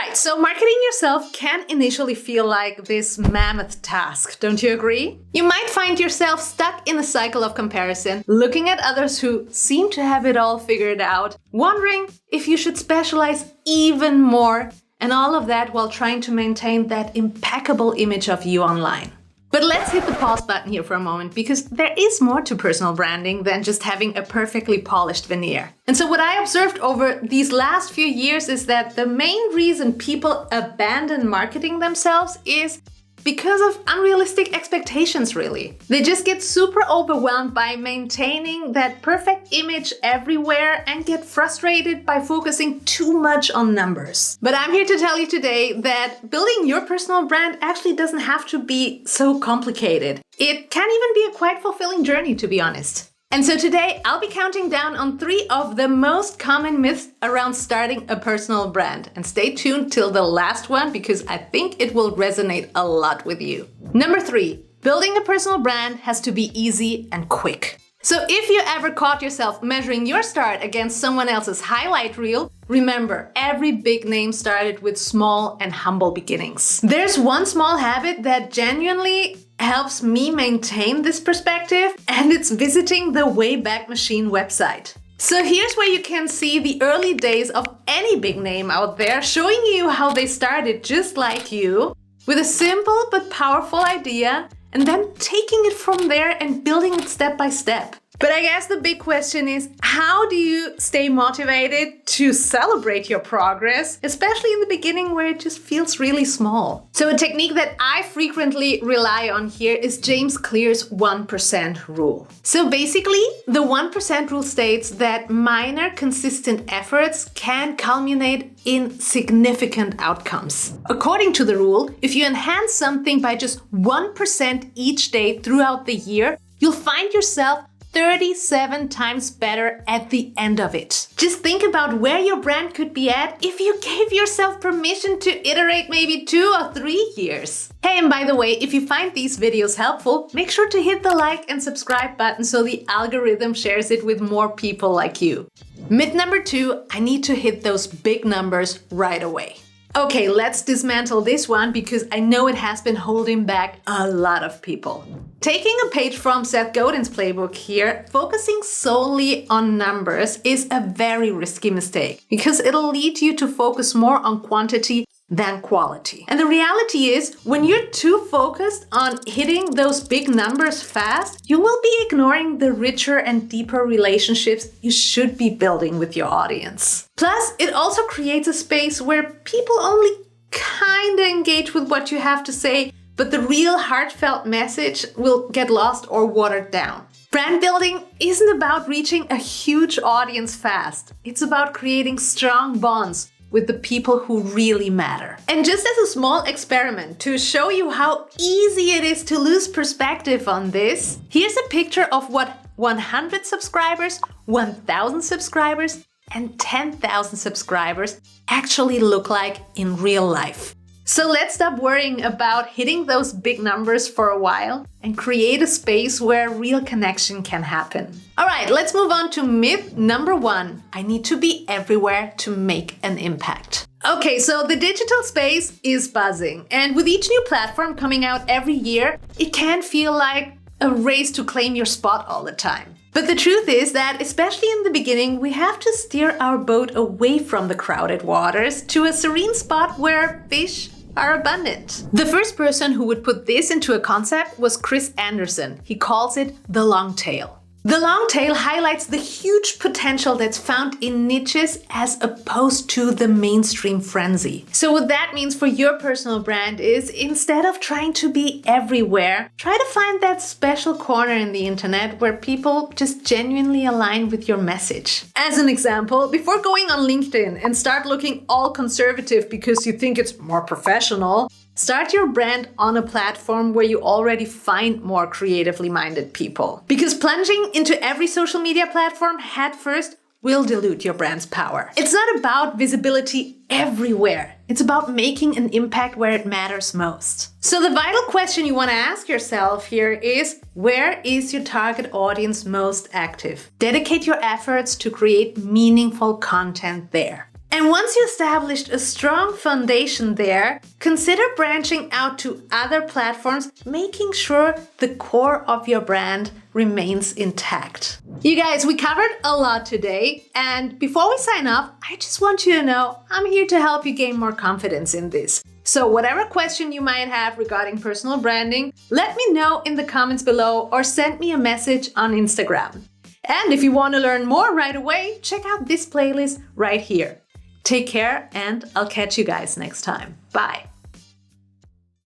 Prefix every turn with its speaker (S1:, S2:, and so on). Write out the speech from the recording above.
S1: Alright, so marketing yourself can initially feel like this mammoth task, don't you agree? You might find yourself stuck in a cycle of comparison, looking at others who seem to have it all figured out, wondering if you should specialize even more, and all of that while trying to maintain that impeccable image of you online. But let's hit the pause button here for a moment, because there is more to personal branding than just having a perfectly polished veneer. And so what I observed over these last few years is that the main reason people abandon marketing themselves is because of unrealistic expectations, really. They just get super overwhelmed by maintaining that perfect image everywhere and get frustrated by focusing too much on numbers. But I'm here to tell you today that building your personal brand actually doesn't have to be so complicated. It can even be a quite fulfilling journey, to be honest. And so today I'll be counting down on 3 of the most common myths around starting a personal brand. And stay tuned till the last one, because I think it will resonate a lot with you. Number 3, building a personal brand has to be easy and quick. So if you ever caught yourself measuring your start against someone else's highlight reel, remember, every big name started with small and humble beginnings. There's one small habit that genuinely helps me maintain this perspective, and it's visiting the Wayback Machine website. So here's where you can see the early days of any big name out there, showing you how they started just like you, with a simple but powerful idea, and then taking it from there and building it step by step. But I guess the big question is, how do you stay motivated to celebrate your progress, especially in the beginning where it just feels really small? So a technique that I frequently rely on here is James Clear's 1% rule. So basically, the 1% rule states that minor, consistent efforts can culminate in significant outcomes. According to the rule, if you enhance something by just 1% each day throughout the year, you'll find yourself 37 times better at the end of it. Just think about where your brand could be at if you gave yourself permission to iterate maybe 2 or 3 years. Hey, and by the way, if you find these videos helpful, make sure to hit the like and subscribe button so the algorithm shares it with more people like you. Myth number 2, I need to hit those big numbers right away. Okay, let's dismantle this one, because I know it has been holding back a lot of people. Taking a page from Seth Godin's playbook here, focusing solely on numbers is a very risky mistake, because it'll lead you to focus more on quantity than quality. And the reality is, when you're too focused on hitting those big numbers fast, you will be ignoring the richer and deeper relationships you should be building with your audience. Plus, it also creates a space where people only kinda engage with what you have to say, but the real heartfelt message will get lost or watered down. Brand building isn't about reaching a huge audience fast. It's about creating strong bonds with the people who really matter. And just as a small experiment to show you how easy it is to lose perspective on this, here's a picture of what 100 subscribers, 1,000 subscribers, and 10,000 subscribers actually look like in real life. So let's stop worrying about hitting those big numbers for a while and create a space where real connection can happen. All right, let's move on to myth number 1. I need to be everywhere to make an impact. Okay, so the digital space is buzzing, and with each new platform coming out every year, it can feel like a race to claim your spot all the time. But the truth is that, especially in the beginning, we have to steer our boat away from the crowded waters to a serene spot where fish are abundant. The first person who would put this into a concept was Chris Anderson. He calls it the long tail. The long tail highlights the huge potential that's found in niches as opposed to the mainstream frenzy. So what that means for your personal brand is, instead of trying to be everywhere, try to find that special corner in the internet where people just genuinely align with your message. As an example, before going on LinkedIn and start looking all conservative because you think it's more professional, start your brand on a platform where you already find more creatively minded people. Because plunging into every social media platform headfirst will dilute your brand's power. It's not about visibility everywhere. It's about making an impact where it matters most. So the vital question you want to ask yourself here is, where is your target audience most active? Dedicate your efforts to create meaningful content there. And once you established a strong foundation there, consider branching out to other platforms, making sure the core of your brand remains intact. You guys, we covered a lot today, and before we sign off, I just want you to know I'm here to help you gain more confidence in this. So whatever question you might have regarding personal branding, let me know in the comments below or send me a message on Instagram. And if you want to learn more right away, check out this playlist right here. Take care, and I'll catch you guys next time. Bye.